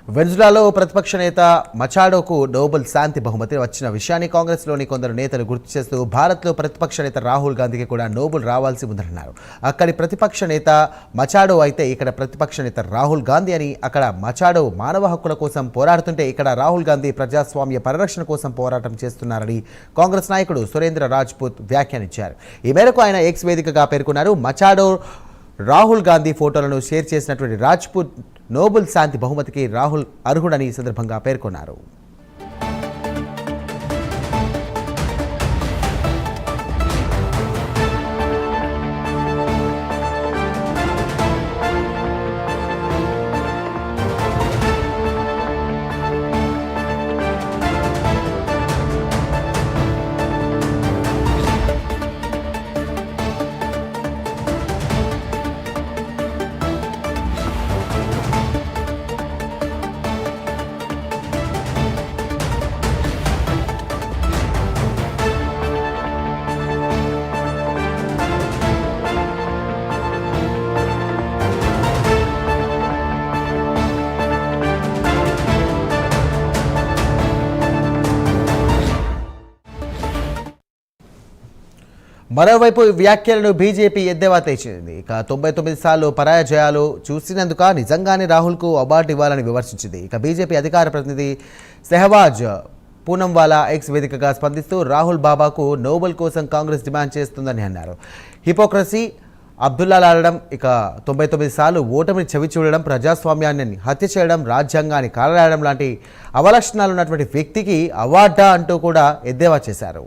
వెనిజులాలో ప్రతిపక్ష నేత మచాడోకు నోబెల్ శాంతి బహుమతి వచ్చిన విషయాన్ని కాంగ్రెస్లోని కొందరు నేతలు గుర్తు చేస్తూ భారత్లో ప్రతిపక్ష నేత రాహుల్ గాంధీకి కూడా నోబెల్ రావాల్సి ఉందన్నారు. అక్కడి ప్రతిపక్ష నేత మచాడో అయితే ఇక్కడ ప్రతిపక్ష నేత రాహుల్ గాంధీ అని. అక్కడ మచాడో మానవ హక్కుల కోసం పోరాడుతుంటే ఇక్కడ రాహుల్ గాంధీ ప్రజాస్వామ్య పరిరక్షణ కోసం పోరాటం చేస్తున్నారని కాంగ్రెస్ నాయకుడు సురేంద్ర రాజ్పుత్ వ్యాఖ్యానించారు. ఈ మేరకు ఆయన ఎక్స్ వేదికగా పేర్కొన్నారు. మచాడో రాహుల్ గాంధీ ఫోటోలను షేర్ చేసినటువంటి రాజ్పుత్ నోబెల్ శాంతి బహుమతికి రాహుల్ అర్హుడని ఈ సందర్భంగా పేర్కొన్నారు. మరోవైపు వ్యాఖ్యలను బీజేపీ ఎద్దేవా చేసింది. ఇక 99 సార్లు పరాజయాలు చూసినందుక నిజంగానే రాహుల్కు అవార్డు ఇవ్వాలని విమర్శించింది. ఇక బీజేపీ అధికార ప్రతినిధి సెహవాజ్ పూనంవాలా ఎక్స్ వేదికగా స్పందిస్తూ రాహుల్ బాబాకు నోబెల్ కోసం కాంగ్రెస్ డిమాండ్ చేస్తుందని అన్నారు. హిపోక్రసీ అబ్దుల్లాలాడడం, ఇక 99 సార్లు ఓటమిని చవి చూడడం, ప్రజాస్వామ్యాన్ని హత్య చేయడం, రాజ్యాంగాన్ని కాలరాయడం లాంటి అవలక్షణాలు ఉన్నటువంటి వ్యక్తికి అవార్డా అంటూ కూడా ఎద్దేవా చేశారు.